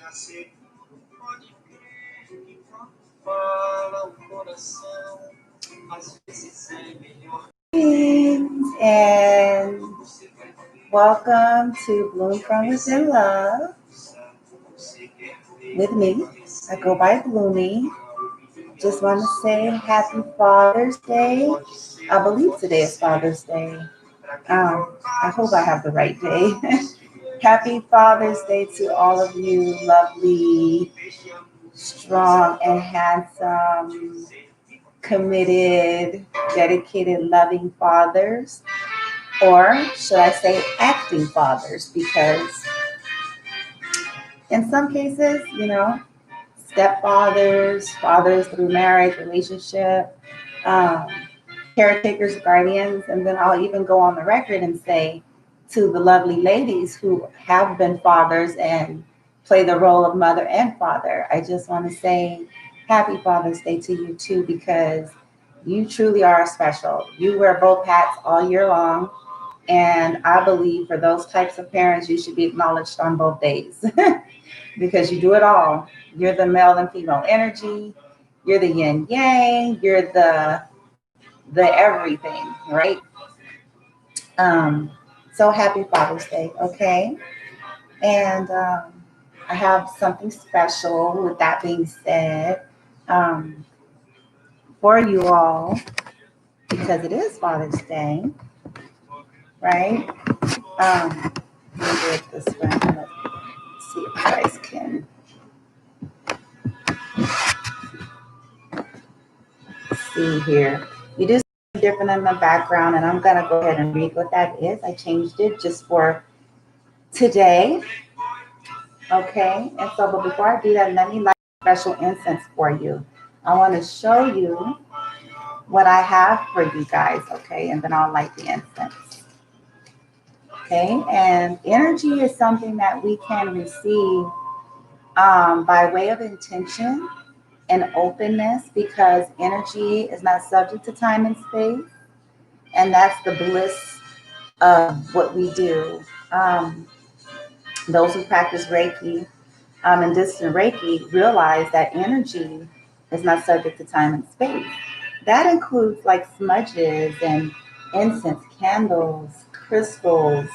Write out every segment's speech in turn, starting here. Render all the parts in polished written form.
And welcome to Bloom from Within Love with me. I go by Bloomy. Just want to say happy Father's Day. I believe today is Father's Day. I hope I have the right day. Happy Father's Day to all of you lovely, strong, and handsome, committed, dedicated, loving fathers. Or should I say acting fathers? Because in some cases, stepfathers, fathers through marriage, relationship, um, caretakers, guardians, and then I'll even go on the record and say to the lovely ladies who have been fathers and play the role of mother and father, I just want to say happy Father's Day to you too, because you truly are special. You wear both hats all year long. And I believe for those types of parents, you should be acknowledged on both days because you do it all. You're the male and female energy. You're the yin yang. You're the everything, right? Um, so happy Father's Day, okay? And I have something special. With that being said, um, for you all, because it is Father's Day, right? Let me do it this way. Let's see if you guys can see here. You do something different in the background, and I'm gonna go ahead and read what that is. I changed it just for today. Okay, and so, but before I do that, let me light a special incense for you. I want to show you what I have for you guys, okay, and then I'll light the incense. Okay, and energy is something that we can receive by way of intention and openness, because energy is not subject to time and space, and that's the bliss of what we do. Those who practice Reiki and distant Reiki realize that energy is not subject to time and space. That includes like smudges and incense, candles, crystals,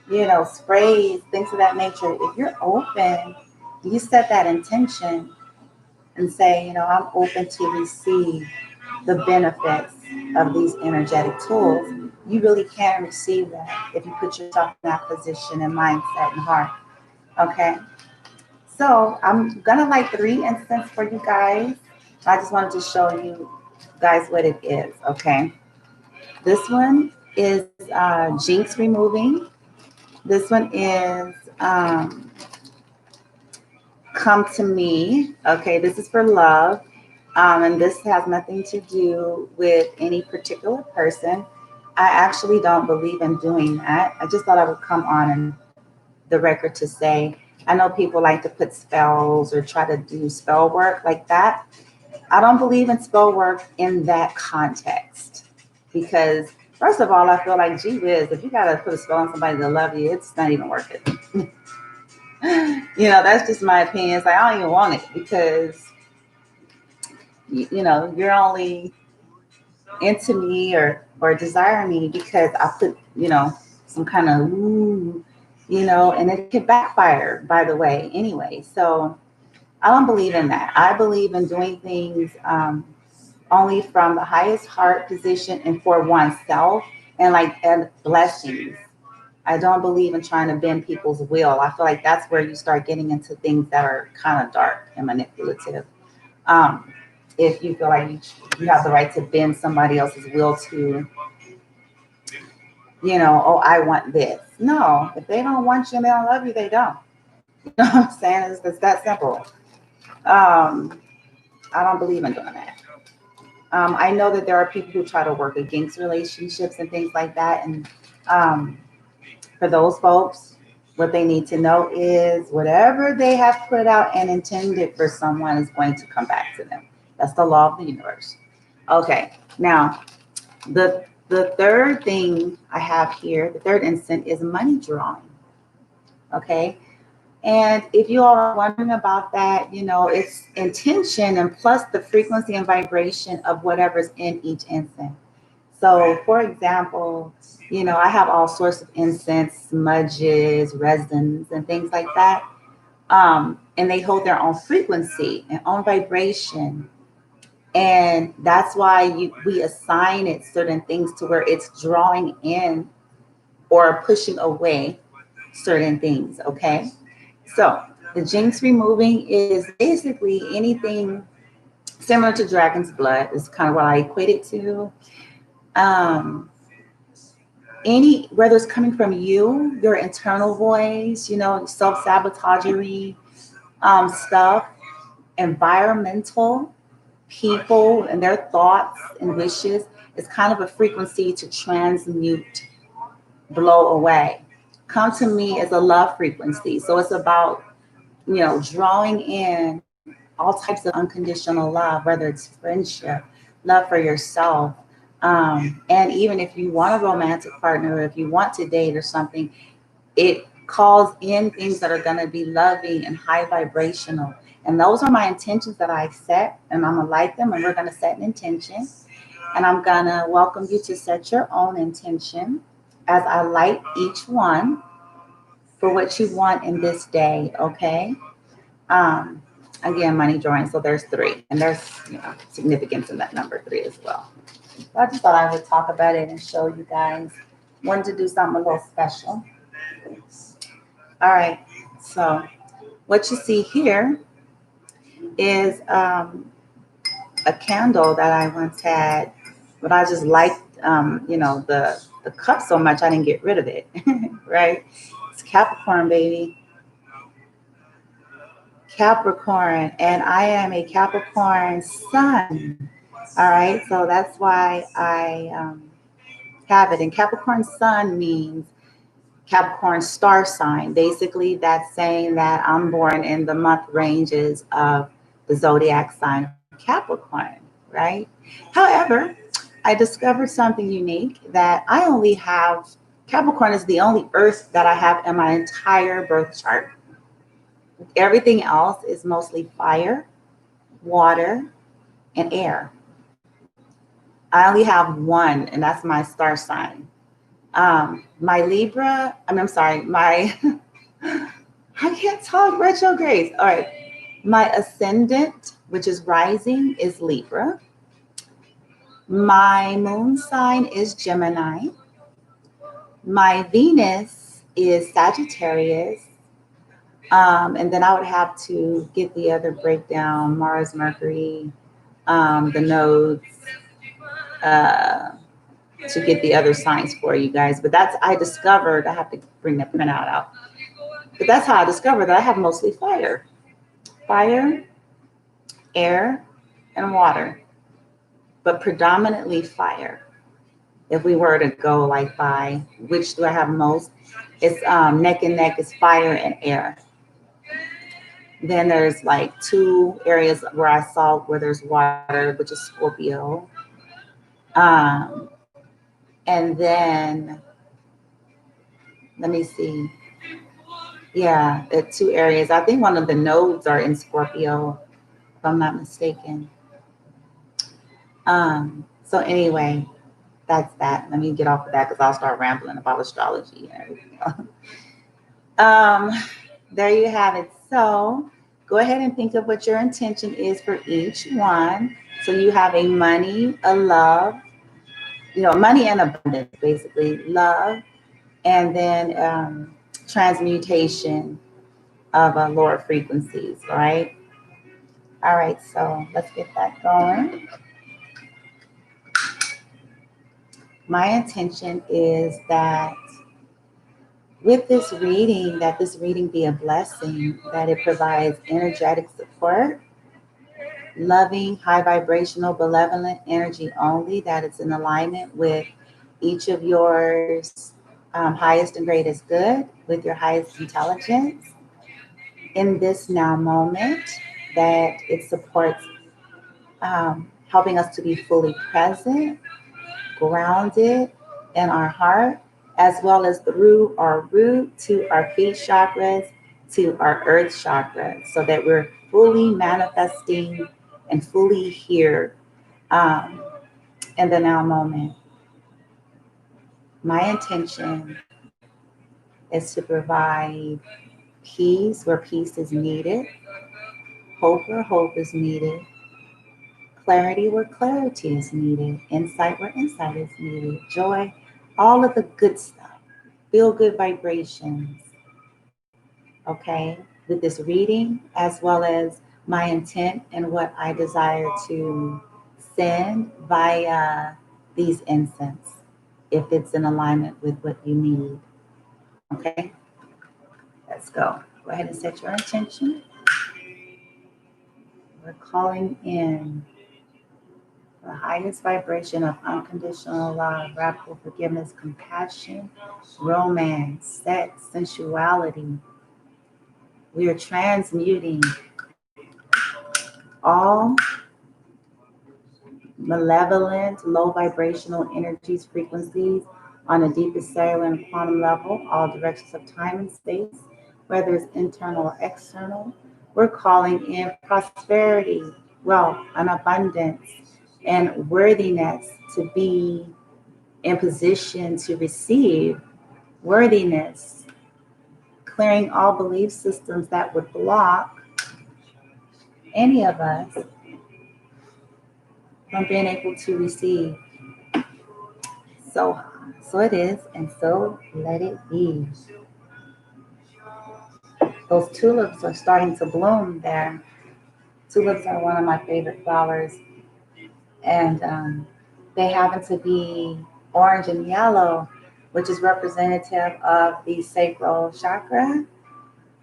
sprays, things of that nature. If you're open, you set that intention and say, I'm open to receive the benefits of these energetic tools. You really can receive that if you put yourself in that position and mindset and heart. Okay. So I'm gonna light 3 incense for you guys. I just wanted to show you guys what it is. Okay. This one is jinx removing. This one is come to me. Okay. This is for love. And this has nothing to do with any particular person. I actually don't believe in doing that. I just thought I would come on and the record to say, I know people like to put spells or try to do spell work like that. I don't believe in spell work in that context because, first of all, I feel like, gee whiz, if you got to put a spell on somebody to love you, it's not even worth it. That's just my opinion. It's like, I don't even want it because, you're only into me or desire me because I put, some kind of, and it could backfire, by the way, anyway. So I don't believe in that. I believe in doing things only from the highest heart position and for oneself and blessings. I don't believe in trying to bend people's will. I feel like that's where you start getting into things that are kind of dark and manipulative. If you feel like you have the right to bend somebody else's will to, oh, I want this. No, if they don't want you and they don't love you, they don't. You know what I'm saying? It's that simple. I don't believe in doing that. I know that there are people who try to work against relationships and things like that. And for those folks, what they need to know is whatever they have put out and intended for someone is going to come back to them. That's the law of the universe. Okay, now the third thing I have here, the third instant is money drawing. Okay, And if you all are wondering about that, it's intention and plus the frequency and vibration of whatever's in each incense. So, for example, I have all sorts of incense, smudges, resins, and things like that. And they hold their own frequency and own vibration. And that's why we assign it certain things to where it's drawing in or pushing away certain things. Okay. So the jinx removing is basically anything similar to dragon's blood, is kind of what I equate it to. Um, whether it's coming from you, your internal voice, self-sabotagery stuff, environmental, people and their thoughts and wishes, is kind of a frequency to transmute, blow away. Come to me as a love frequency. So it's about, drawing in all types of unconditional love, whether it's friendship, love for yourself. And even if you want a romantic partner, or if you want to date or something, it calls in things that are going to be loving and high vibrational. And those are my intentions that I set, and I'm going to light them, and we're going to set an intention. And I'm going to welcome you to set your own intention as I light each one for what you want in this day, okay? Um, Again, money drawing, so there's three, and there's significance in that number three as well. So I just thought I would talk about it and show you guys. Wanted to do something a little special. All right, so what you see here is a candle that I once had, but I just liked, the cup so much I didn't get rid of it, right? It's Capricorn, baby. Capricorn, and I am a Capricorn sun. All right, so that's why I have it. And Capricorn sun means Capricorn star sign. Basically, that's saying that I'm born in the month ranges of the zodiac sign of Capricorn, right? However, I discovered something unique that I only have. Capricorn is the only earth that I have in my entire birth chart. Everything else is mostly fire, water, and air. I only have one, and that's my star sign. My Libra, I'm sorry, my, I can't talk retrogrades. All right. My ascendant, which is rising, is Libra. My moon sign is Gemini. My Venus is Sagittarius. And then I would have to get the other breakdown, Mars, Mercury, the nodes, uh, to get the other signs for you guys. But I discovered, I have to bring the printout out. But that's how I discovered that I have mostly fire, air, and water, but predominantly fire. If we were to go like by which do I have most, it's neck and neck is fire and air. Then there's like two areas where I saw where there's water, which is Scorpio. Um, and then let me see. Yeah, the two areas. I think one of the nodes are in Scorpio, if I'm not mistaken. So anyway, that's that. Let me get off of that because I'll start rambling about astrology and everything else. Um, there you have it. So go ahead and think of what your intention is for each one. So you have a money, a love, money and abundance, basically, love, and then transmutation of lower frequencies, right? All right, so let's get that going. My intention is that with this reading be a blessing, that it provides energetic support, loving, high vibrational, benevolent energy only, that it's in alignment with each of yours highest and greatest good, with your highest intelligence in this now moment, that it supports helping us to be fully present, grounded in our heart, as well as through our root to our feet chakras, to our earth chakra so that we're fully manifesting and fully here um, in the now moment. My intention is to provide peace where peace is needed, hope where hope is needed, clarity where clarity is needed, insight where insight is needed, joy, all of the good stuff, feel good vibrations, okay, with this reading, as well as my intent and what I desire to send via these incense, if it's in alignment with what you need. Okay, let's go. Go ahead and set your intention. We're calling in the highest vibration of unconditional love, radical forgiveness, compassion, romance, sex, sensuality. We are transmuting all malevolent, low vibrational energies, frequencies on a deepest cellular and quantum level, all directions of time and space, whether it's internal or external. We're calling in prosperity, wealth, and abundance, and worthiness to be in position to receive worthiness, clearing all belief systems that would block any of us from being able to receive. So, so it is, and so let it be. Those tulips are starting to bloom there. Tulips are one of my favorite flowers, and they happen to be orange and yellow, which is representative of the sacral chakra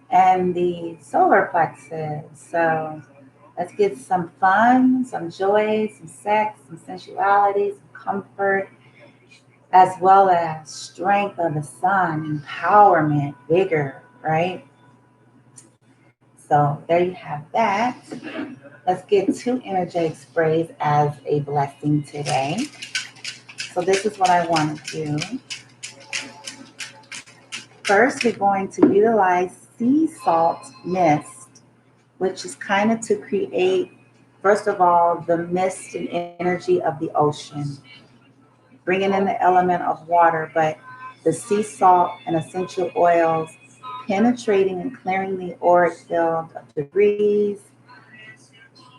and the solar plexus. So let's get some fun, some joy, some sex, some sensuality, some comfort, as well as strength of the sun, empowerment, vigor, right? So there you have that. Let's get two energetic sprays as a blessing today. So this is what I want to do. First, we're going to utilize sea salt mist, which is kind of to create, first of all, the mist and energy of the ocean, bringing in the element of water, but the sea salt and essential oils penetrating and clearing the auric field of debris,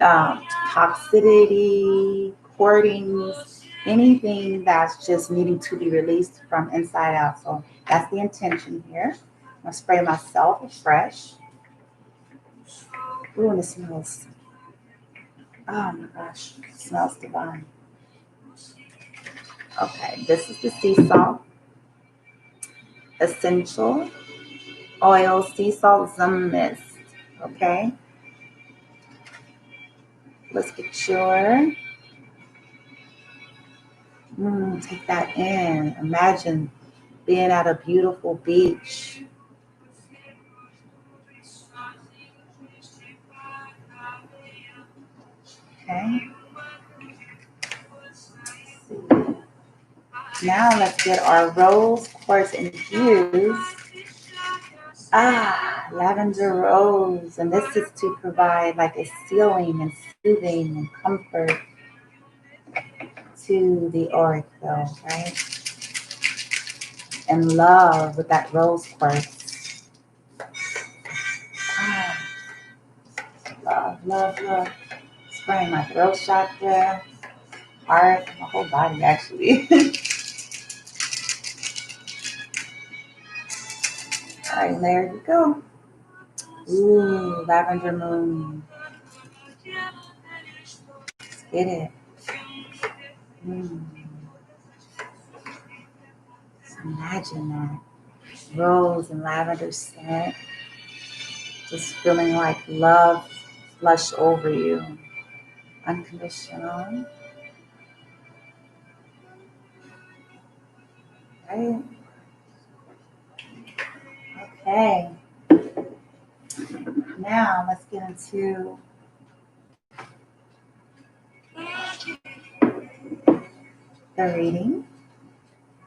toxicity, hoardings, anything that's just needing to be released from inside out. So that's the intention here. I'm gonna spray myself fresh. Ooh, and it smells, oh my gosh, it smells divine. Okay, this is the sea salt, essential oil, sea salt zum mist. Okay, let's get sure. Take that in. Imagine being at a beautiful beach. Okay. Now let's get our rose quartz infused. Lavender rose. And this is to provide like a sealing and soothing and comfort to the auric field, right? And love with that rose quartz. Love, love, love. Spraying my throat chakra, heart, my whole body actually. All right, there you go. Ooh, lavender moon. Let's get it. Mm. Just imagine that. Rose and lavender scent. Just feeling like love flush over you. Unconditional. Right? Okay. Now let's get into the reading.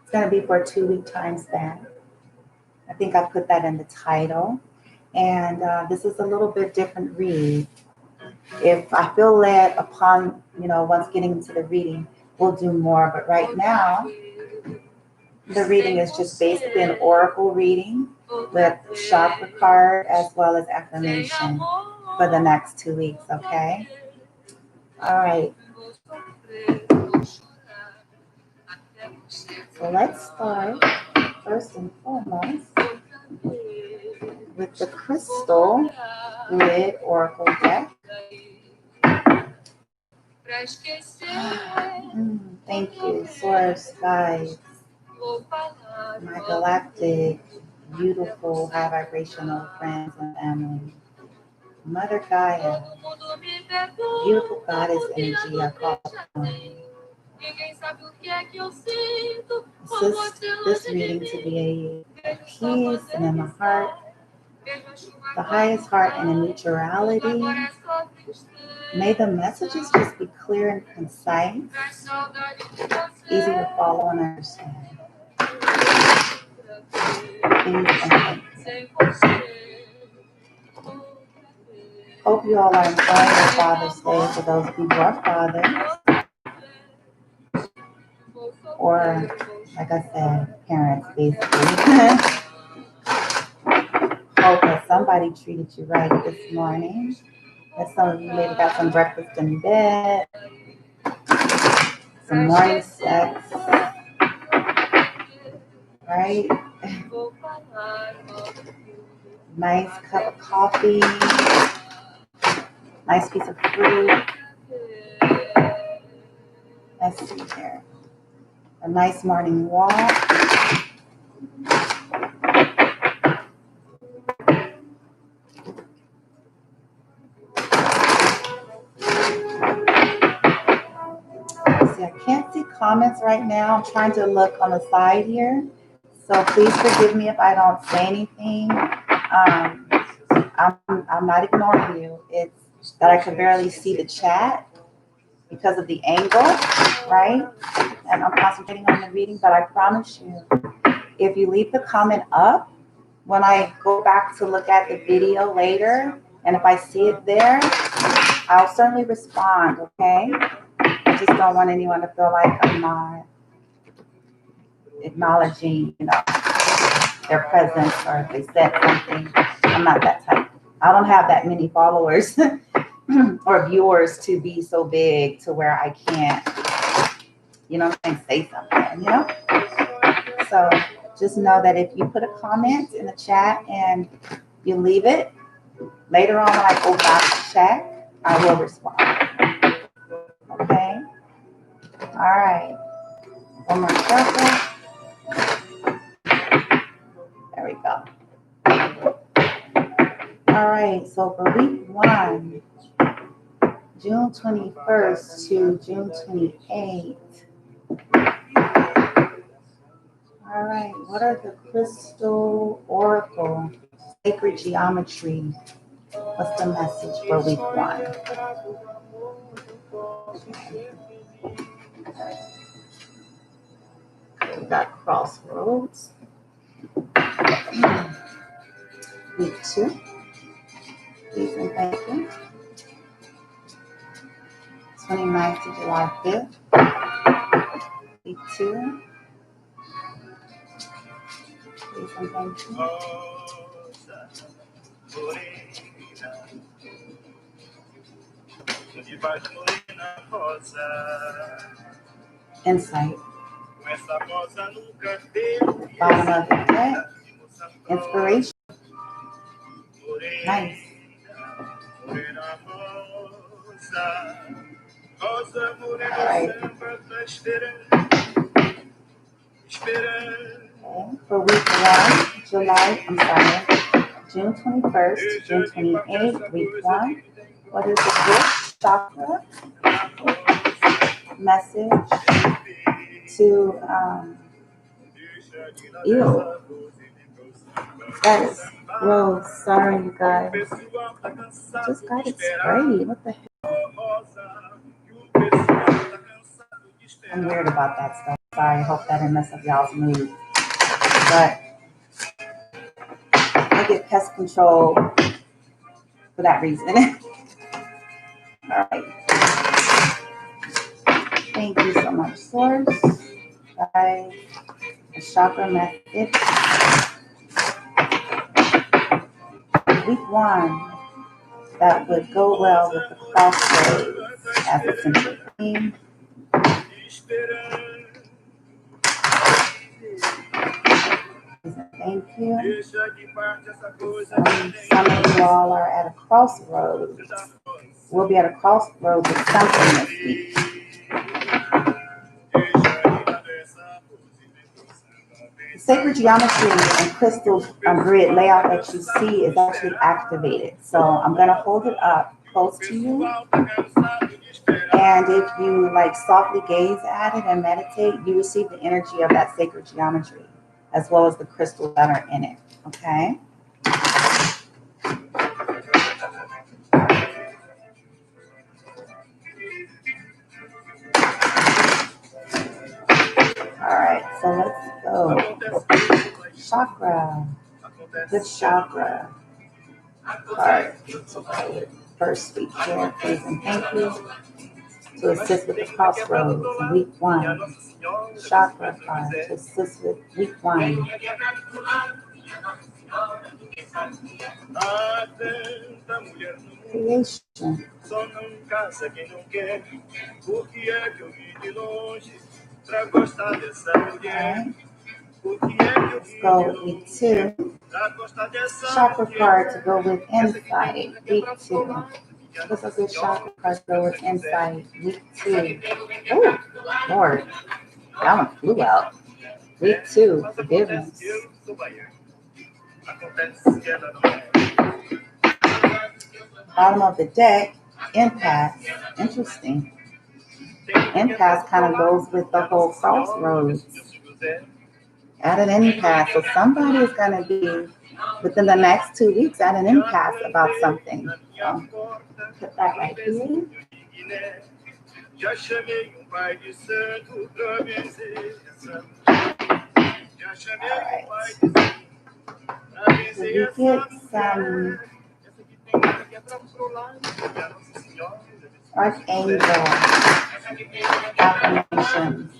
It's going to be for a 2-week time span. I think I put that in the title. And this is a little bit different read. If I feel led upon, once getting into the reading, we'll do more. But right now, the reading is just basically an oracle reading with chakra card as well as affirmation for the next 2 weeks, okay? All right. So let's start first and foremost with the crystal grid oracle deck. Thank you, source, guys, my galactic, beautiful, high vibrational friends and family. Mother Gaia, beautiful goddess energy, I call upon. Assist this reading to be a peace and in my heart, the highest heart and a neutrality. May the messages just be clear and concise, easy to follow and understand. Hope you all are enjoying your Father's Day for those who are fathers, or, like I said, parents, basically. Hope that somebody treated you right this morning. That some of you maybe got some breakfast in bed, some morning sex, right? Nice cup of coffee, nice piece of fruit. Let's see here. A nice morning walk. See, I can't see comments right now. I'm trying to look on the side here. So please forgive me if I don't say anything. I'm not ignoring you. It's that I can barely see the chat because of the angle, right? And I'm concentrating on the reading, but I promise you, if you leave the comment up, when I go back to look at the video later, and if I see it there, I'll certainly respond, okay? I just don't want anyone to feel like I'm not acknowledging, their presence, or if they said something. I'm not that type. I don't have that many followers or viewers to be so big to where I can't, say something, So just know that if you put a comment in the chat and you leave it, later on when I go back to check, I will respond. Okay? All right. One more shuffle. There we go. All right, so for week 1, June 21st to June 28th. All right, what are the crystal oracle sacred geometry? What's the message for week 1? We got crossroads. Week 2. Please and thank you. 29th to July 5th. Week 2. Please and thank you. Insight. Bottom of the deck. Inspiration. Nice. All right. Okay. For week 1, June 21st to June 28th, week 1. What is the fifth chakra message to that is gross. Sorry, you guys. I just got it sprayed. What the hell? I'm weird about that stuff. Sorry, I hope that didn't mess up y'all's mood. But I get pest control for that reason. All right. Thank you so much, Source. Guys, the chakra method. Week 1, that would go well with the crossroads as a central theme. Thank you. Some of you all are at a crossroads. We'll be at a crossroads with something this week. The sacred geometry and crystal grid layout that you see is actually activated. So I'm going to hold it up close to you. And if you like softly gaze at it and meditate, you receive the energy of that sacred geometry as well as the crystals that are in it. Okay? All right, so let's go. Chakra. Good chakra. All right. First week here, please and thank you. To assist with the crossroads in week 1. Chakra card to assist with week 1. Creation. Okay. Let's go with week 2. Chakra card to go with insight. Week 2. What's a good chakra card to go with insight? Week 2. Oh, Lord. That one flew out. Week 2. Forgiveness. Bottom of the deck. Impasse. Interesting. Impasse kind of goes with the whole crossroads. At an impasse. So somebody is going to be within the next 2 weeks at an impasse about something. So put that right here. All right. So you get some archangel affirmations,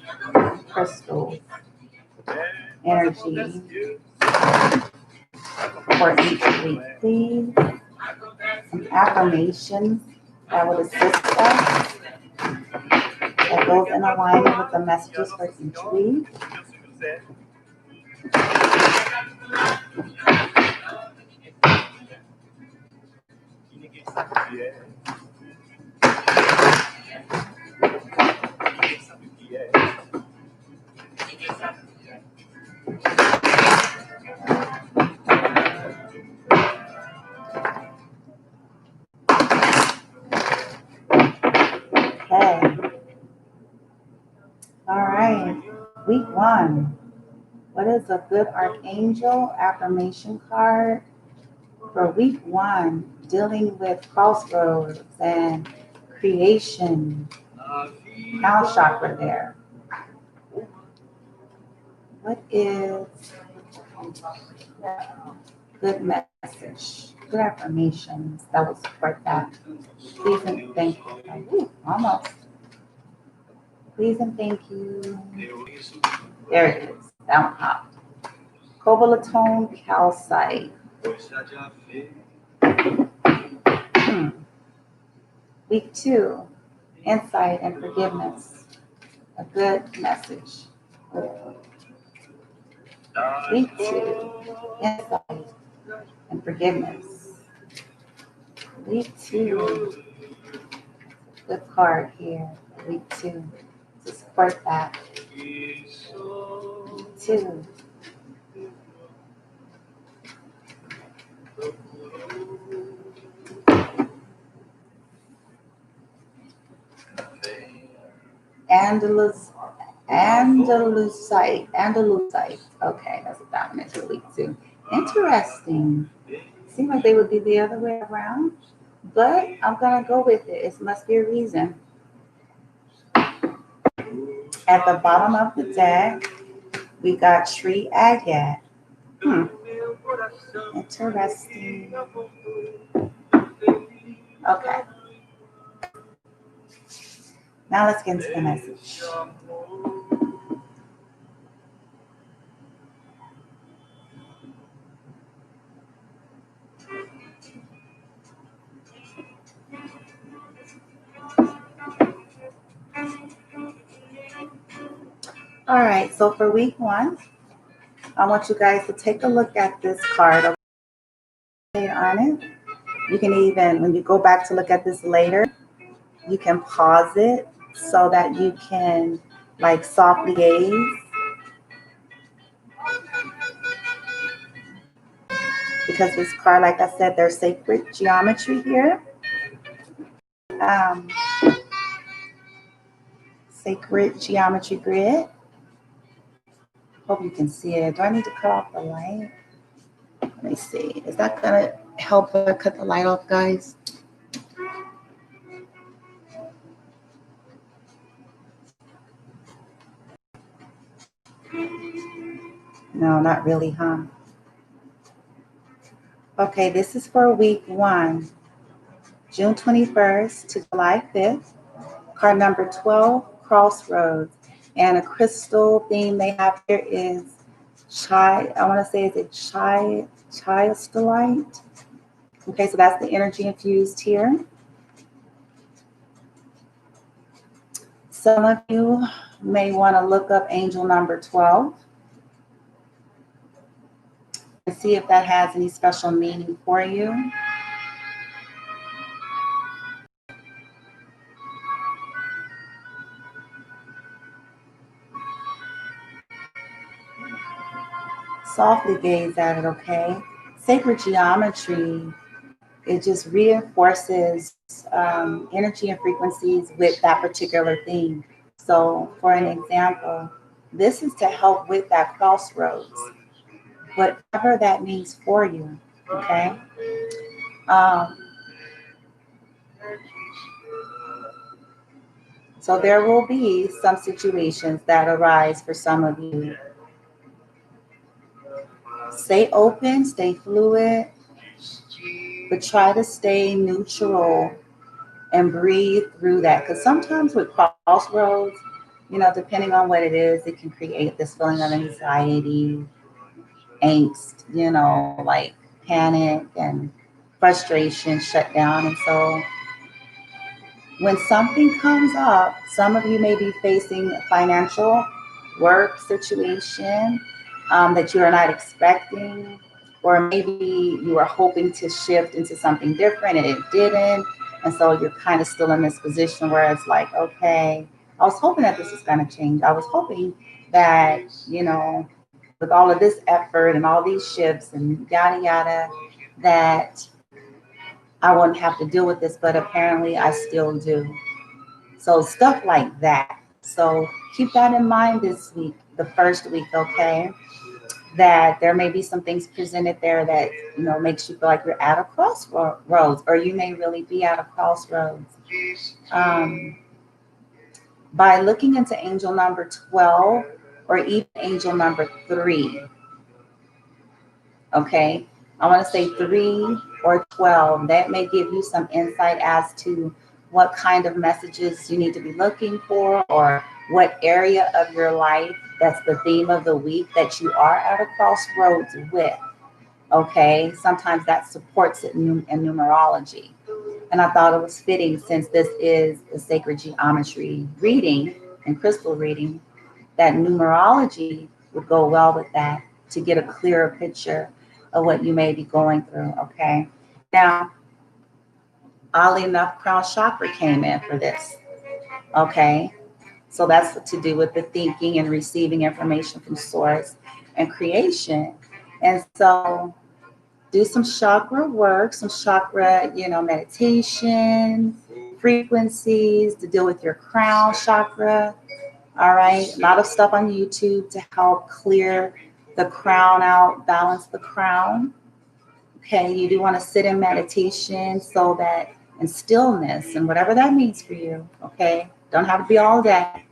crystals, energy for each week, please. Some affirmations that would assist us, that goes in alignment with the messages for each week. Okay. All right. Week 1. What is a good archangel affirmation card for week 1, dealing with crossroads and creation? Crown chakra there. What is good message, good affirmations that will support that? Please and thank you. Ooh, almost. Please and thank you. There it is. That one popped. Cobaltone calcite. Week 2, insight and forgiveness. A good message. Week 2, insight and forgiveness. Week 2, good card here. Week 2, to support that. Week 2. Andalusite. Okay, that's what that one is for week 2. Interesting. Seems like they would be the other way around, but I'm gonna go with it. It must be a reason. At the bottom of the deck, we got tree agate. Interesting. Okay. Now let's get into the message. All right, so for week 1, I want you guys to take a look at this card on it. You can even, when you go back to look at this later, you can pause it so that you can like softly gaze. Because this card, like I said, there's sacred geometry here. Um, Sacred geometry grid. Hope you can see it. Do I need to cut off the light? Let me see. Is that gonna help cut the light off, guys? No, not really, huh? Okay, this is for week 1, June 21st to July 5th. Card number 12, Crossroads. And a crystal theme they have here is I want to say, is it chiastolite? Okay, so that's the energy infused here. Some of you may want to look up angel number 12 and see if that has any special meaning for you. Softly gaze at it, okay? Sacred geometry, it just reinforces energy and frequencies with that particular theme. So for an example, this is to help with that crossroads, whatever that means for you, okay? So there will be some situations that arise for some of you. Stay open, stay fluid, but try to stay neutral and breathe through that. Because sometimes with crossroads, depending on what it is, it can create this feeling of anxiety, angst, like panic and frustration, shut down. And so when something comes up, some of you may be facing a financial work situation that you are not expecting, or maybe you are hoping to shift into something different and it didn't. And so you're kind of still in this position where it's like, okay, I was hoping that this was going to change. I was hoping that, with all of this effort and all these shifts and yada, yada, that I wouldn't have to deal with this, but apparently I still do. So stuff like that. So keep that in mind this week, the first week, okay? That there may be some things presented there that, makes you feel like you're at a crossroads, or you may really be at a crossroads. By looking into angel number 12 or even angel number 3, okay? I want to say 3 or 12. That may give you some insight as to what kind of messages you need to be looking for, or what area of your life that's the theme of the week that you are at a crossroads with. Okay, sometimes that supports it in numerology. And I thought it was fitting, since this is a sacred geometry reading and crystal reading, that numerology would go well with that, to get a clearer picture of what you may be going through. Okay, now, oddly enough, crown chakra came in for this. Okay, so that's to do with the thinking and receiving information from source and creation. And so do some chakra work, some chakra, meditation, frequencies to deal with your crown chakra. All right, a lot of stuff on YouTube to help clear the crown out, balance the crown. Okay, you do want to sit in meditation, so that, in stillness, and whatever that means for you. Okay, don't have to be all day,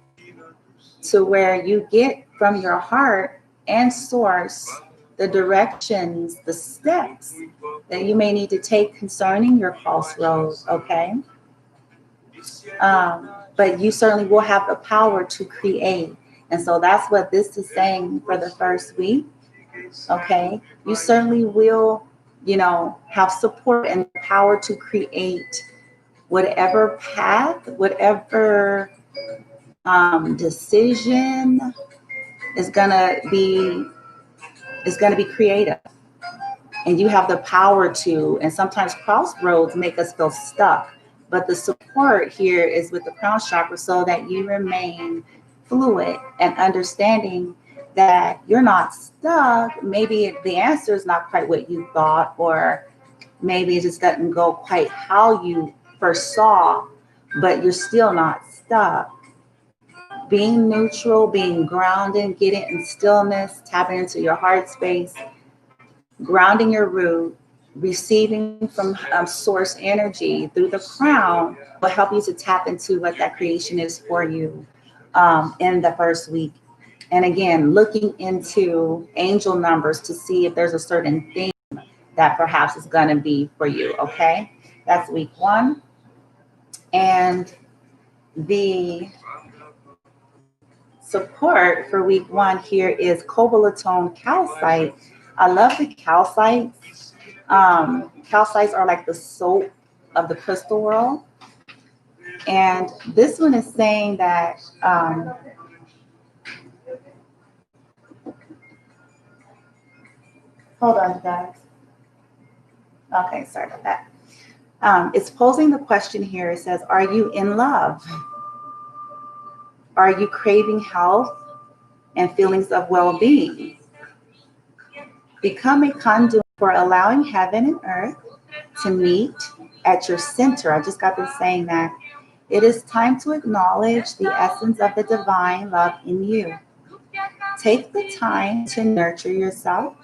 to where you get from your heart and source the directions, the steps that you may need to take concerning your crossroads, okay? But you certainly will have the power to create. And so that's what this is saying for the first week, okay? You certainly will, have support and power to create whatever path, whatever decision is gonna be creative, and you have the power to. And sometimes crossroads make us feel stuck, but the support here is with the crown chakra, so that you remain fluid and understanding that you're not stuck. Maybe the answer is not quite what you thought, or maybe it just doesn't go quite how you first saw, but you're still not stuck. Being neutral, being grounded, getting in stillness, tapping into your heart space, grounding your root, receiving from source energy through the crown will help you to tap into what that creation is for you in the first week. And again, looking into angel numbers to see if there's a certain thing that perhaps is going to be for you. Okay, that's week 1. And the support for week 1 here is Cobaltone calcite. I love the calcites. Calcites are like the soap of the crystal world. And this one is saying that hold on, guys. Okay, sorry about that. It's posing the question here. It says, are you in love? Are you craving health and feelings of well-being? Become a conduit for allowing heaven and earth to meet at your center. I just got through saying that. It is time to acknowledge the essence of the divine love in you. Take the time to nurture yourself.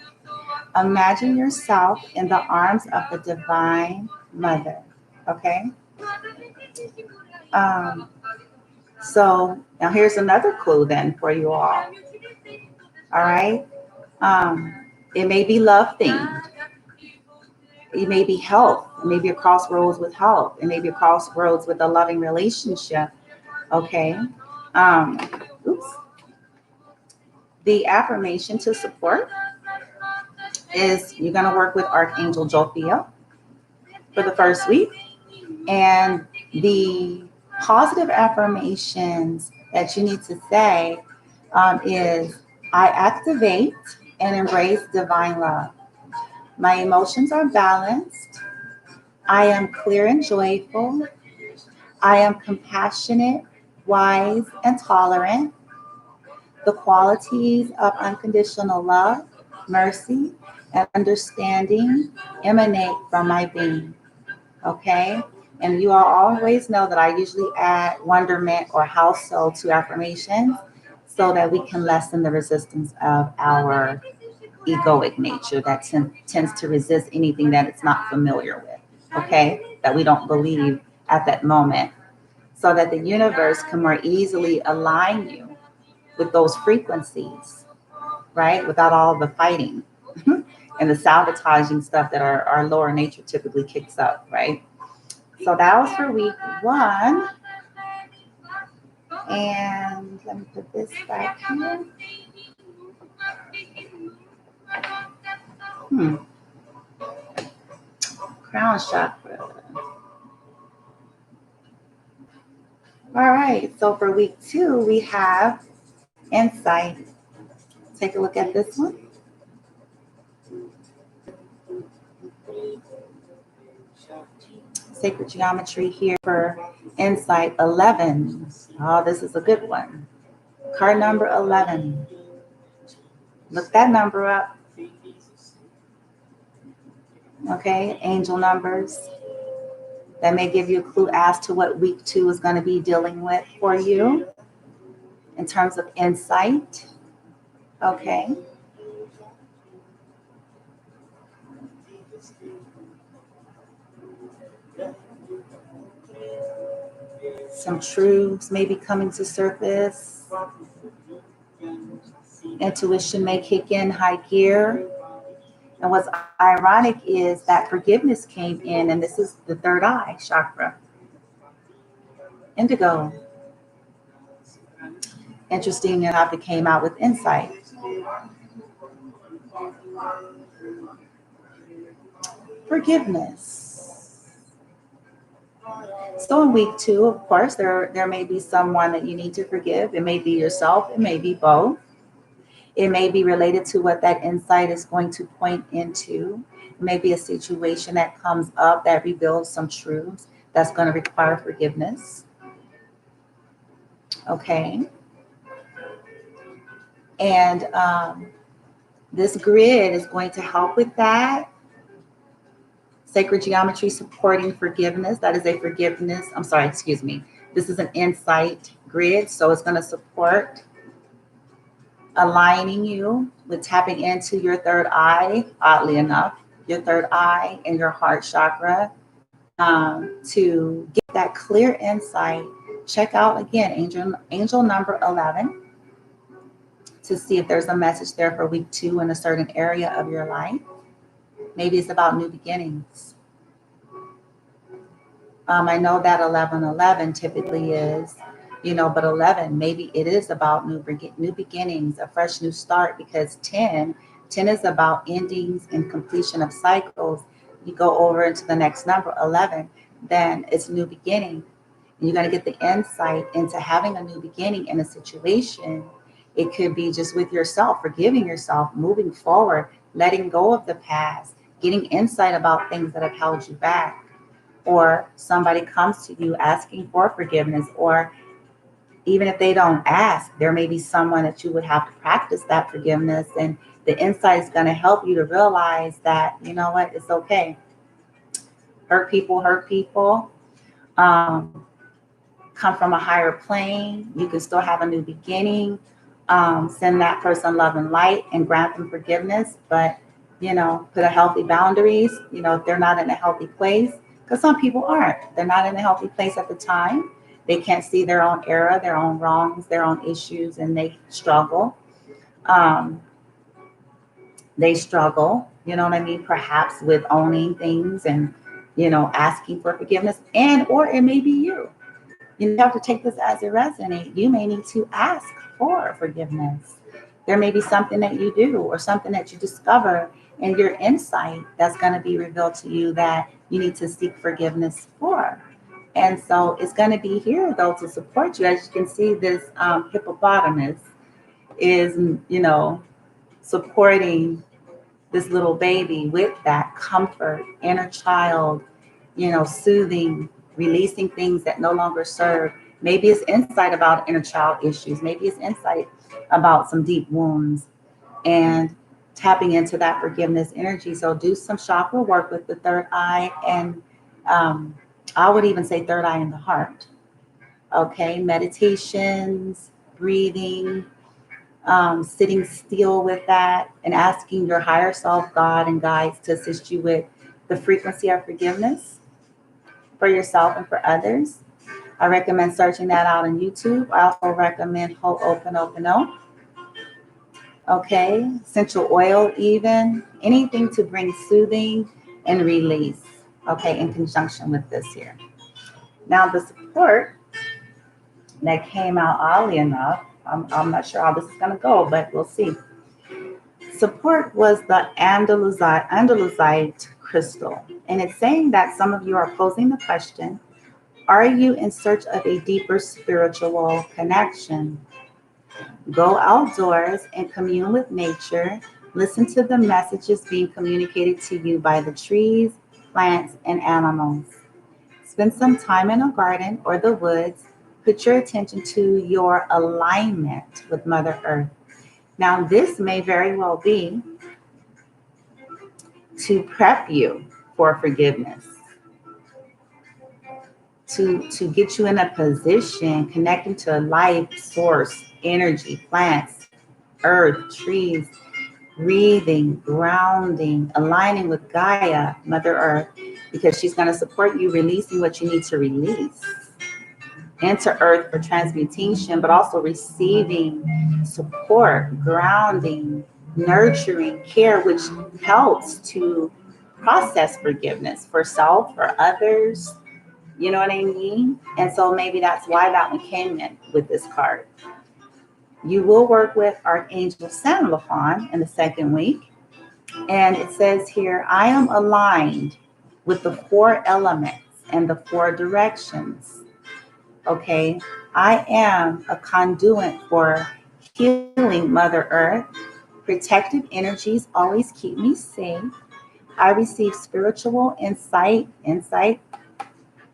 Imagine yourself in the arms of the divine mother. Okay? So now here's another clue then for you all. All right? It may be love themed. It may be health. It may be a crossroads with health. It may be a crossroads with a loving relationship. Okay. Oops. The affirmation to support is you're going to work with Archangel Jophiel for the first week. And the positive affirmations that you need to say is, I activate and embrace divine love. My emotions are balanced. I am clear and joyful. I am compassionate, wise, and tolerant. The qualities of unconditional love, mercy, and understanding emanate from my being. Okay? And you all always know that I usually add wonderment or house soul to affirmations so that we can lessen the resistance of our egoic nature that tends to resist anything that it's not familiar with, okay? That we don't believe at that moment, so that the universe can more easily align you with those frequencies, right? Without all the fighting and the sabotaging stuff that our lower nature typically kicks up, right? So that was for week 1. And let me put this back here. Crown chakra. All right, so for week 2, we have insight. Take a look at this one. Sacred geometry here for insight 11. Oh, this is a good one. Card number 11. Look that number up. Okay, angel numbers. That may give you a clue as to what week 2 is going to be dealing with for you in terms of insight. Okay. Some truths may be coming to surface. Intuition may kick in high gear. And what's ironic is that forgiveness came in, and this is the third eye chakra, indigo. Interesting enough, it came out with insight. Forgiveness. So in week 2, of course, there may be someone that you need to forgive. It may be yourself. It may be both. It may be related to what that insight is going to point into. It may be a situation that comes up that reveals some truths that's going to require forgiveness. Okay. And this grid is going to help with that. Sacred geometry supporting forgiveness. That is a forgiveness. I'm sorry, excuse me. This is an insight grid. So it's going to support aligning you with tapping into your third eye, oddly enough, your third eye and your heart chakra, to get that clear insight. Check out again angel number 11 to see if there's a message there for week 2 in a certain area of your life. Maybe it's about new beginnings. I know that 1111 typically is, but 11, maybe it is about new beginnings, a fresh new start, because 10 is about endings and completion of cycles. You go over into the next number, 11, then it's new beginning. And you're going to get the insight into having a new beginning in a situation. It could be just with yourself, forgiving yourself, moving forward, letting go of the past, getting insight about things that have held you back. Or somebody comes to you asking for forgiveness, or even if they don't ask, there may be someone that you would have to practice that forgiveness. And the insight is going to help you to realize that, you know what, it's okay. Hurt people. Come from a higher plane. You can still have a new beginning. Send that person love and light and grant them forgiveness. But, put a healthy boundaries, if they're not in a healthy place. Because some people aren't. They're not in a healthy place at the time. They can't see their own error, their own wrongs, their own issues, and they struggle. You know what I mean? Perhaps with owning things and, asking for forgiveness. Or it may be you. You have to take this as it resonates. You may need to ask for forgiveness. There may be something that you do or something that you discover in your insight that's going to be revealed to you that you need to seek forgiveness for. And so it's going to be here, though, to support you. As you can see, this hippopotamus is, supporting this little baby with that comfort, inner child, soothing, releasing things that no longer serve. Maybe it's insight about inner child issues. Maybe it's insight about some deep wounds and tapping into that forgiveness energy. So do some chakra work with the third eye, and I would even say third eye in the heart. Okay, meditations, breathing, sitting still with that, and asking your higher self, God, and guides to assist you with the frequency of forgiveness for yourself and for others. I recommend searching that out on YouTube. I also recommend Ho'oponopono. Okay, essential oil, even anything to bring soothing and release. Okay, in conjunction with this here. Now the support that came out, oddly enough, I'm not sure how this is going to go, but we'll see. Support was the Andaluzite crystal, and it's saying that some of you are posing the question: are you in search of a deeper spiritual connection? Go outdoors and commune with nature. Listen to the messages being communicated to you by the trees, plants, and animals. Spend some time in a garden or the woods. Put your attention to your alignment with Mother Earth. Now, this may very well be to prep you for forgiveness, to get you in a position connecting to life source, energy, plants, earth, trees, breathing, grounding, aligning with Gaia, Mother Earth, because she's going to support you releasing what you need to release into Earth for transmutation, but also receiving support, grounding, nurturing care, which helps to process forgiveness for self, for others. You know what I mean? And so maybe that's why that one came in with this card. You will work with Archangel San Lafon in the second week. And it says here, I am aligned with the four elements and the four directions. Okay. I am a conduit for healing Mother Earth. Protective energies always keep me safe. I receive spiritual insight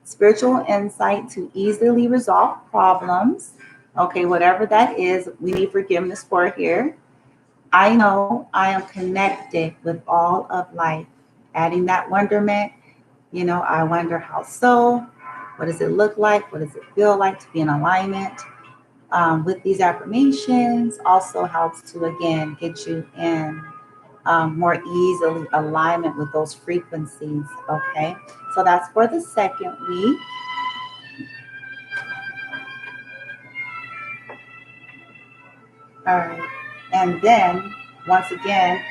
to easily resolve problems. Okay, whatever that is, we need forgiveness for here. I know I am connected with all of life. Adding that wonderment, I wonder how so. What does it look like? What does it feel like to be in alignment with these affirmations? Also helps to, again, get you in more easily alignment with those frequencies. Okay, so that's for the second week. All right, and then once again,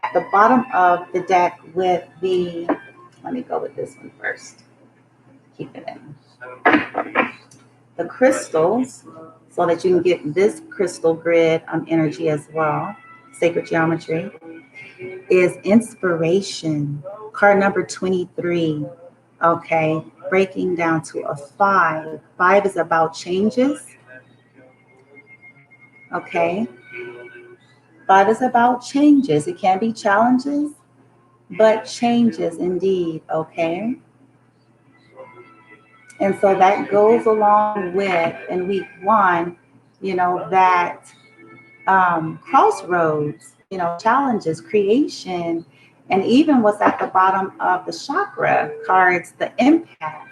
at the bottom of the deck with let me go with this one first. Keep it in. The crystals, so that you can get this crystal grid energy as well, sacred geometry, is inspiration. Card number 23. Okay, breaking down to a 5. 5 is about changes. Okay, 5 is about changes. It can be challenges, but changes indeed. Okay, and so that goes along with in week 1, that crossroads, challenges, creation, and even what's at the bottom of the chakra cards, the empath,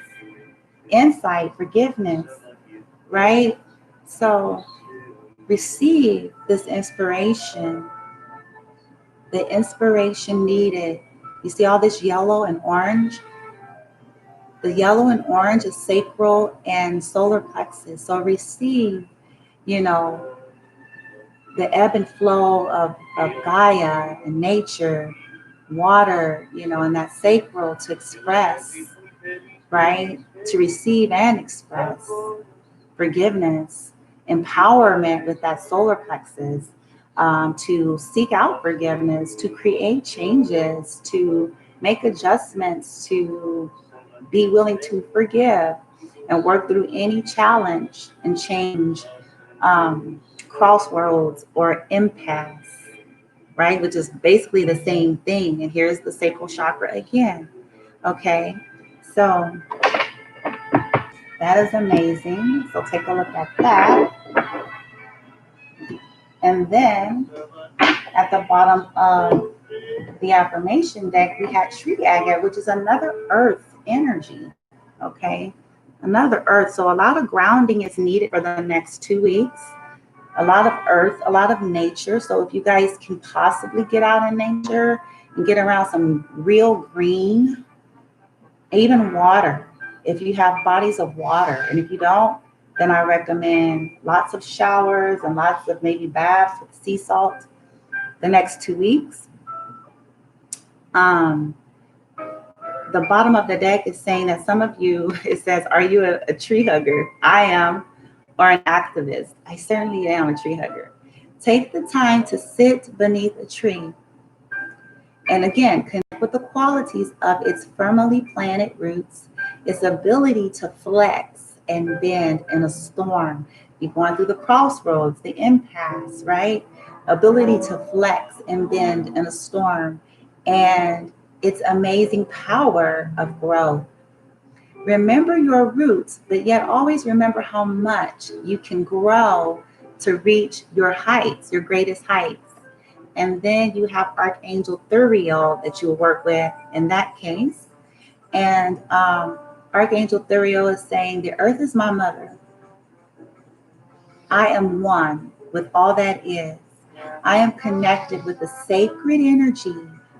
insight, forgiveness, right? So receive this inspiration, the inspiration needed. You see all this yellow and orange? The yellow and orange is sacral and solar plexus. So receive, you know, the ebb and flow of Gaia and nature, water, and that sacral to express, right? To receive and express forgiveness, empowerment with that solar plexus, to seek out forgiveness, to create changes, to make adjustments, to be willing to forgive and work through any challenge and change, crossroads or impasse, right? Which is basically the same thing. And here's the sacral chakra again. Okay, so that is amazing. So take a look at that. And then at the bottom of the affirmation deck, we had tree agate, which is another earth energy. Okay, another earth. So a lot of grounding is needed for the next 2 weeks. A lot of earth, a lot of nature. So if you guys can possibly get out in nature and get around some real green, even water, if you have bodies of water. And if you don't, then I recommend lots of showers and lots of maybe baths with sea salt the next 2 weeks. The bottom of the deck is saying that some of you, it says, are you a tree hugger? I am, or an activist. I certainly am a tree hugger. Take the time to sit beneath a tree and again, connect with the qualities of its firmly planted roots, its ability to flex and bend in a storm. You're going through the crossroads, the impasse, right? Ability to flex and bend in a storm, and its amazing power of growth. Remember your roots, but yet always remember how much you can grow to reach your heights, your greatest heights. And then you have Archangel Thuriel that you'll work with in that case. And Archangel Thuriel is saying, the earth is my mother. I am one with all that is. I am connected with the sacred energy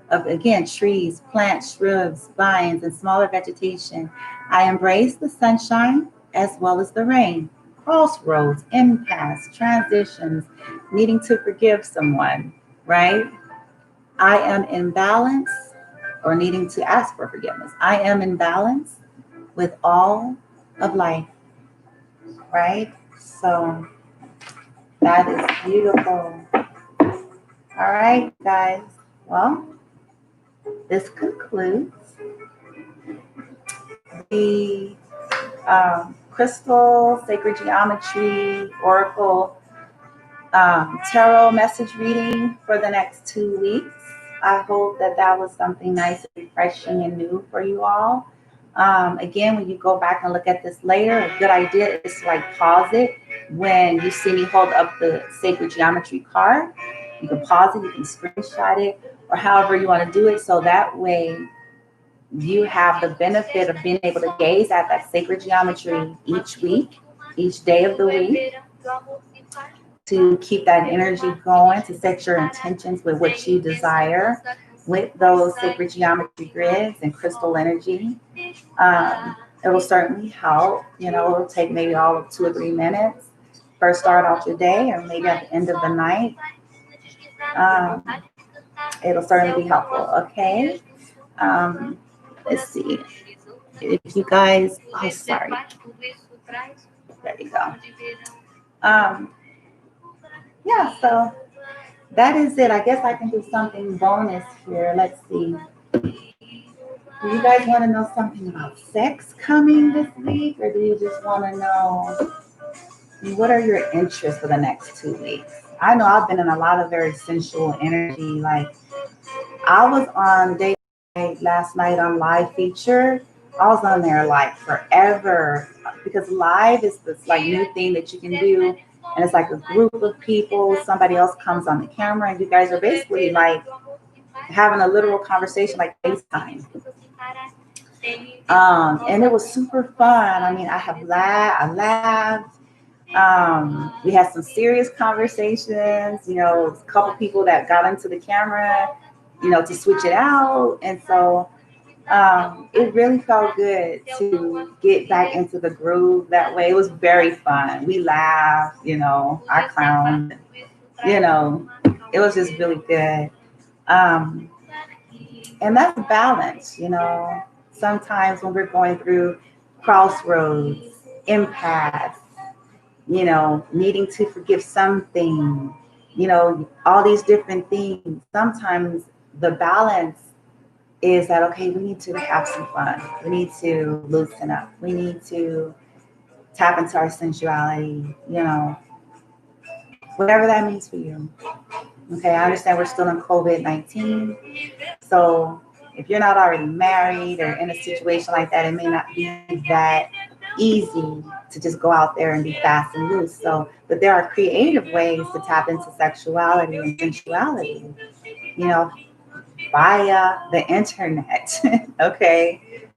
of, again, trees, plants, shrubs, vines, and smaller vegetation. I embrace the sunshine as well as the rain, crossroads, impasse, transitions, needing to forgive someone, right? I am in balance, or needing to ask for forgiveness. I am in balance with all of life, right? So that is beautiful. All right, guys. Well, this concludes the crystal, sacred geometry, oracle, tarot message reading for the next 2 weeks. I hope that that was something nice, refreshing, and new for you all. Again, when you go back and look at this later, a good idea is to like pause it when you see me hold up the sacred geometry card. You can pause it, you can screenshot it, or however you want to do it. So that way you have the benefit of being able to gaze at that sacred geometry each week, each day of the week, to keep that energy going, to set your intentions with what you desire with those sacred geometry grids and crystal energy. It will certainly help. You know, it'll take maybe all of 2 or 3 minutes. First start off your day, or maybe at the end of the night. Um, it'll certainly be helpful. Okay. Let's see. If you guys, oh, sorry. There you go. Um, yeah, so that is it. I guess I can do something bonus here. Let's see. Do you guys want to know something about sex coming this week, or do you just want to know what are your interests for the next 2 weeks? I know I've been in a lot of very sensual energy. Like I was on date night last night on live feature. I was on there like forever because live is this like new thing that you can do. And it's like a group of people, somebody else comes on the camera, and you guys are basically like having a literal conversation like FaceTime. And it was super fun. I mean, I laughed. We had some serious conversations, you know, a couple people that got into the camera, you know, to switch it out. And so it really felt good to get back into the groove that way. It was very fun. We laughed, you know, I clowned, you know, it was just really good. Um, and that's balance, you know. Sometimes when we're going through crossroads, impasse, you know, needing to forgive something, you know, all these different things. Sometimes the balance is that, okay, we need to have some fun. We need to loosen up. We need to tap into our sensuality, you know, whatever that means for you. Okay, I understand we're still in COVID-19. So if you're not already married or in a situation like that, it may not be that easy to just go out there and be fast and loose. So, but there are creative ways to tap into sexuality and sensuality, you know, via the internet. Okay.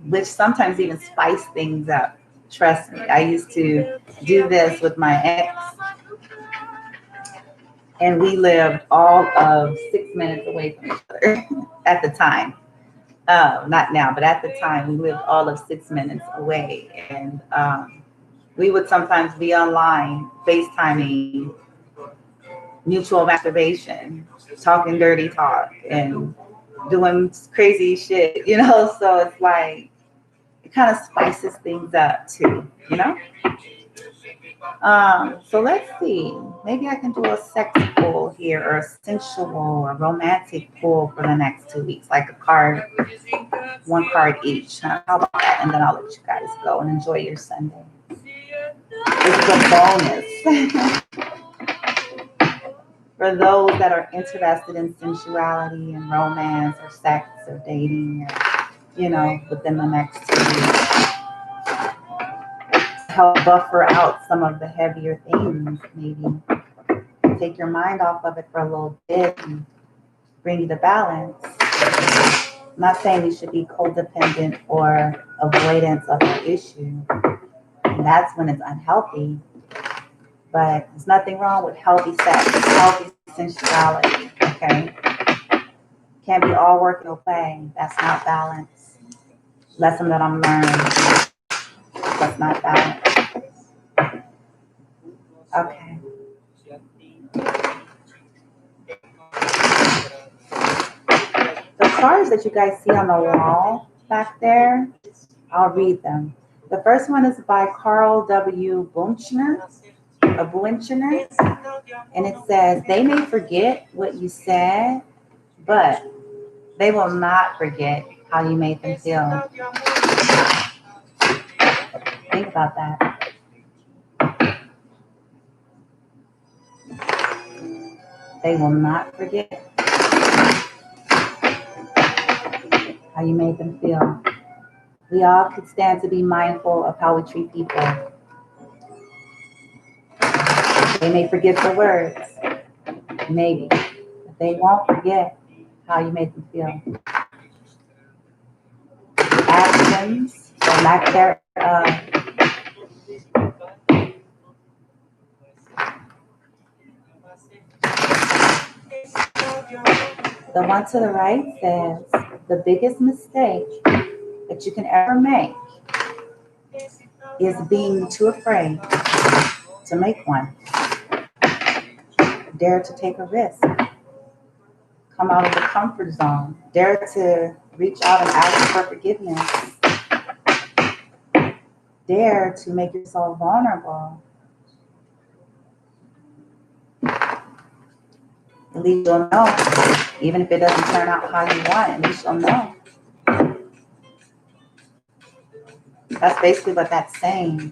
Which sometimes even spice things up. Trust me, I used to do this with my ex, and we lived all of 6 minutes away from each other at the time. Not now, but at the time, we lived all of 6 minutes away. And we would sometimes be online, FaceTiming, mutual masturbation, talking dirty talk, and doing crazy shit, you know? So it's like, it kind of spices things up too, you know? So let's see. Maybe I can do a sex pull here, or a sensual or romantic pull for the next 2 weeks, like a card, one card each. How about that? And then I'll let you guys go and enjoy your Sunday. It's a bonus for those that are interested in sensuality and romance or sex or dating, or, you know, within the next 2 weeks. Help buffer out some of the heavier things, maybe take your mind off of it for a little bit and bring you to balance. I'm not saying we should be codependent or avoidance of the issue. And that's when it's unhealthy. But there's nothing wrong with healthy sex, healthy sensuality. Okay, can't be all work no play. That's not balance. Lesson that I'm learning. That's not balance. Okay. cards that you guys see on the wall back there, I'll read them. The first one is by Carl W. Bunchner, and it says, they may forget what you said, but they will not forget how you made them feel. Think about that. They will not forget how you made them feel. We all could stand to be mindful of how we treat people. They may forget the words, maybe, but they won't forget how you made them feel. Actions or lack thereof. The one to the right says, the biggest mistake that you can ever make is being too afraid to make one. Dare to take a risk. Come out of the comfort zone. Dare to reach out and ask for forgiveness. Dare to make yourself vulnerable. At least you'll know. Even if it doesn't turn out how you want, at least you'll know. That's basically what that's saying.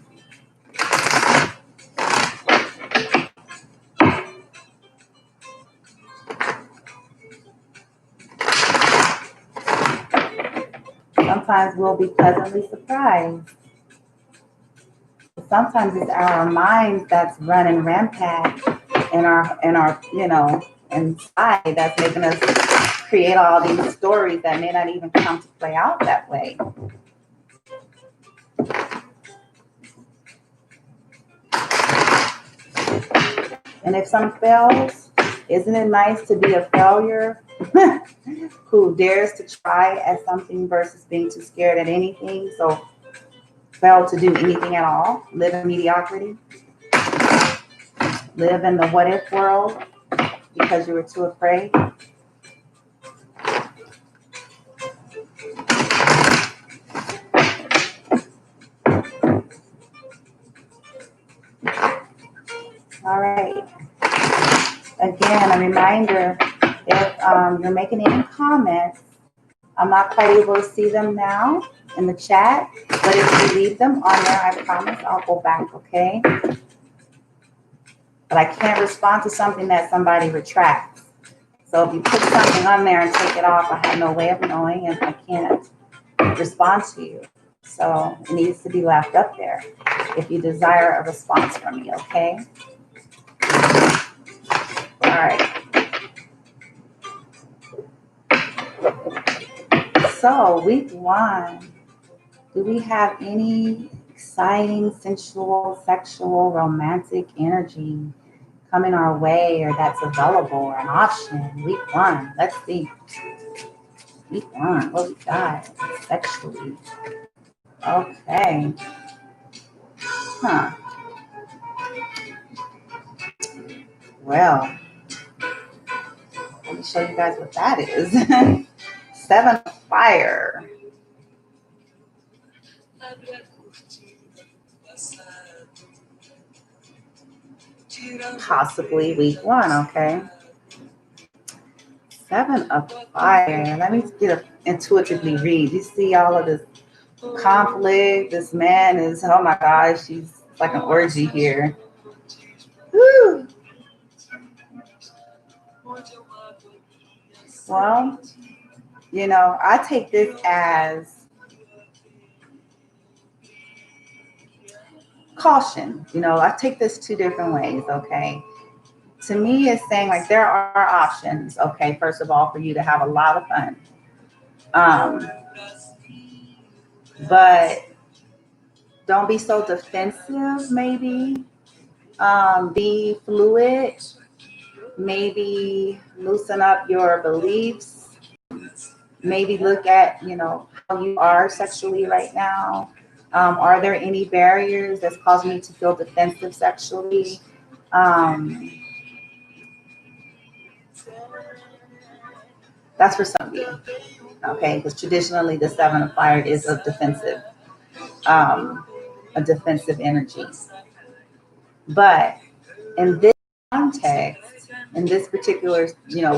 Sometimes we'll be pleasantly surprised. Sometimes it's our minds that's running rampant in our inside, that's making us create all these stories that may not even come to play out that way. And if some fails, isn't it nice to be a failure who dares to try at something versus being too scared at anything? So fail to do anything at all, live in mediocrity, live in the what if world because you were too afraid. All right. Again, a reminder, if you're making any comments, I'm not quite able to see them now in the chat, but if you leave them on there, I promise I'll go back, okay? But I can't respond to something that somebody retracts. So if you put something on there and take it off, I have no way of knowing, and I can't respond to you. So it needs to be left up there if you desire a response from me, okay? All right. So week 1, do we have any exciting, sensual, sexual, romantic energy coming our way or that's available or an option? Week 1, let's see. Week 1, what we got sexually? Okay. Huh. Well, let me show you guys what that is. 7 of fire. Possibly week 1, okay? 7 of fire. Let me get a intuitively read. You see all of this conflict. This man is, oh my gosh, she's like an orgy here. Woo. Well, I take this as caution. I take this 2 different ways, okay? To me, it's saying like there are options, okay, first of all, for you to have a lot of fun. But don't be so defensive, maybe. Be fluid. Maybe loosen up your beliefs. Maybe look at, how you are sexually right now. Are there any barriers that's causing you to feel defensive sexually? That's for some of you. Okay, because traditionally the seven of fire is um, a defensive energy. But in this context, in this particular,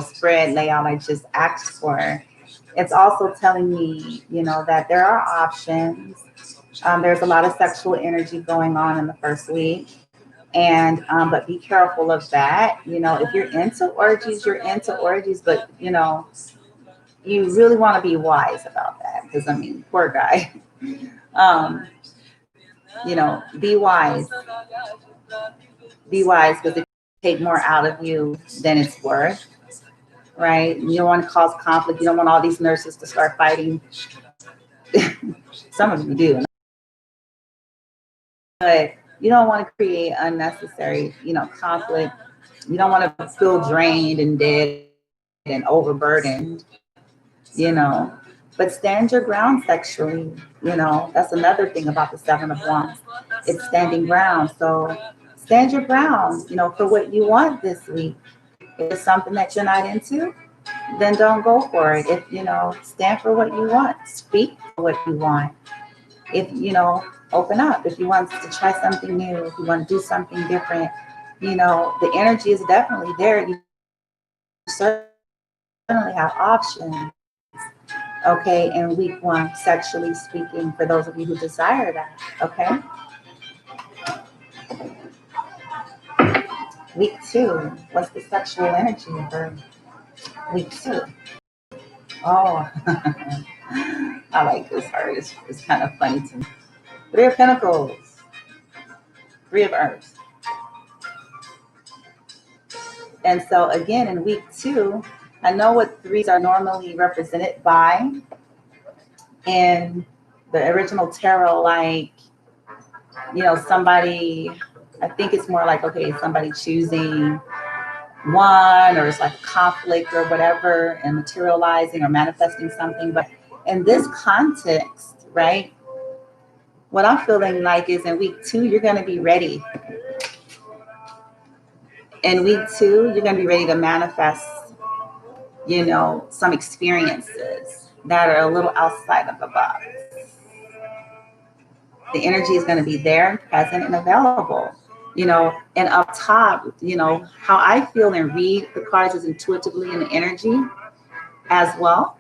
spread layout I just asked for, it's also telling me, that there are options. There's a lot of sexual energy going on in the first week. And but be careful of that. If you're into orgies, you're into orgies, but you really want to be wise about that because I mean, poor guy. um, be wise. Be wise because it take more out of you than it's worth, right? You don't want to cause conflict. You don't want all these nurses to start fighting. Some of you do, but you don't want to create unnecessary, conflict. You don't want to feel drained and dead and overburdened, you know. But stand your ground sexually, That's another thing about the Seven of Wands. It's standing ground. So stand your ground, for what you want this week. If it's something that you're not into, then don't go for it. If stand for what you want, speak for what you want. If open up. If you want to try something new, if you want to do something different, the energy is definitely there. You certainly have options. Okay, in week one, sexually speaking, for those of you who desire that. Okay, week two, what's the sexual energy for week two? Oh, I like this card. It's kind of funny to me. Three of Pentacles, Three of Earths. And so again, in week two, I know what threes are normally represented by in the original tarot, like, somebody, I think it's more like, okay, somebody choosing one, or it's like a conflict or whatever, and materializing or manifesting something. But in this context, right, what I'm feeling like is in week two, you're going to be ready. In week two, you're going to be ready to manifest, some experiences that are a little outside of the box. The energy is going to be there and present and available. And up top, how I feel and read the cards is intuitively in the energy as well.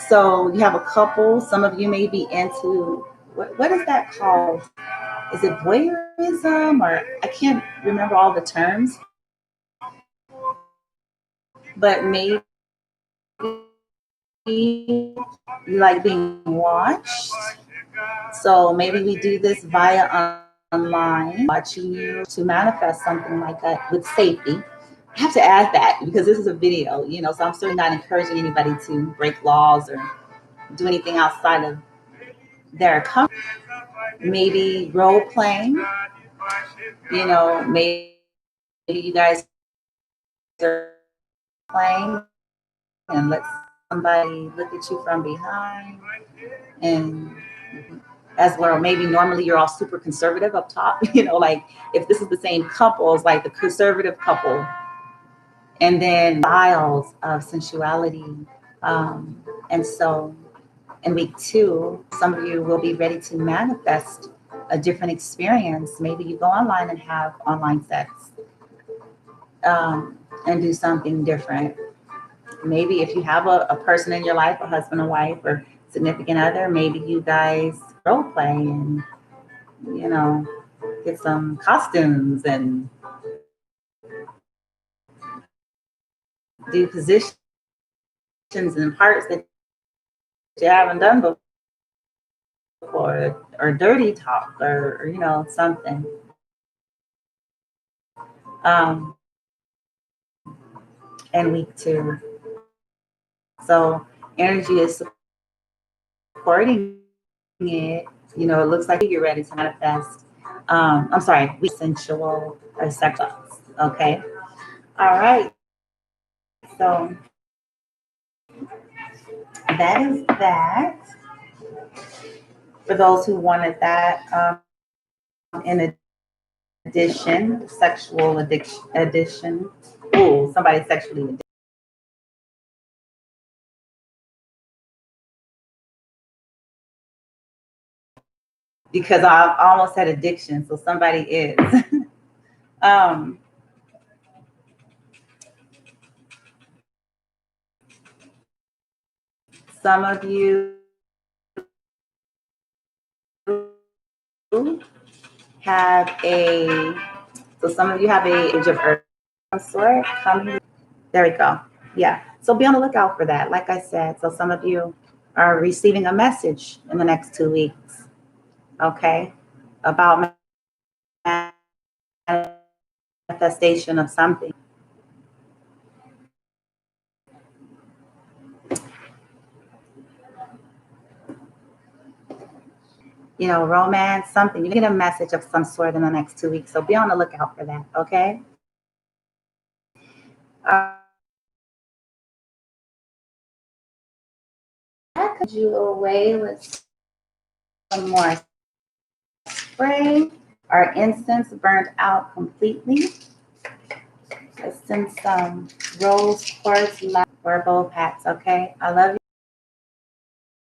So you have a couple. Some of you may be into what is that called? Is it voyeurism, or I can't remember all the terms, but maybe you like being watched. So maybe we do this via online, watching you to manifest something like that with safety. I have to add that because this is a video, so I'm certainly not encouraging anybody to break laws or do anything outside of their comfort. Maybe role playing, maybe you guys are playing and let somebody look at you from behind, and as well, maybe normally you're all super conservative up top, like if this is the same couple, it's like the conservative couple, and then styles of sensuality. And so in week two, some of you will be ready to manifest a different experience. Maybe you go online and have online sex, and do something different. Maybe if you have a person in your life, a husband, a wife, or significant other, maybe you guys role play and, get some costumes and do positions and parts that you haven't done before, or dirty talk, or something. Um, and week two. So energy is supporting it. It looks like you're ready to manifest. I'm sorry, we sensual or sexual. Okay. All right. So that is that. For those who wanted that, in addition, sexual addiction. Oh, somebody sexually because I almost had addiction. So somebody is. um, some of you have a, so some of you have a age of earth sort coming. There we go. Yeah. So be on the lookout for that. Like I said, so some of you are receiving a message in the next 2 weeks. Okay. About manifestation of something. You know, romance, something. You get a message of some sort in the next 2 weeks. So be on the lookout for that. Okay. I could you away with some more spray. Our incense burned out completely. Let's send some rose quartz light for both hats. Okay. I love you.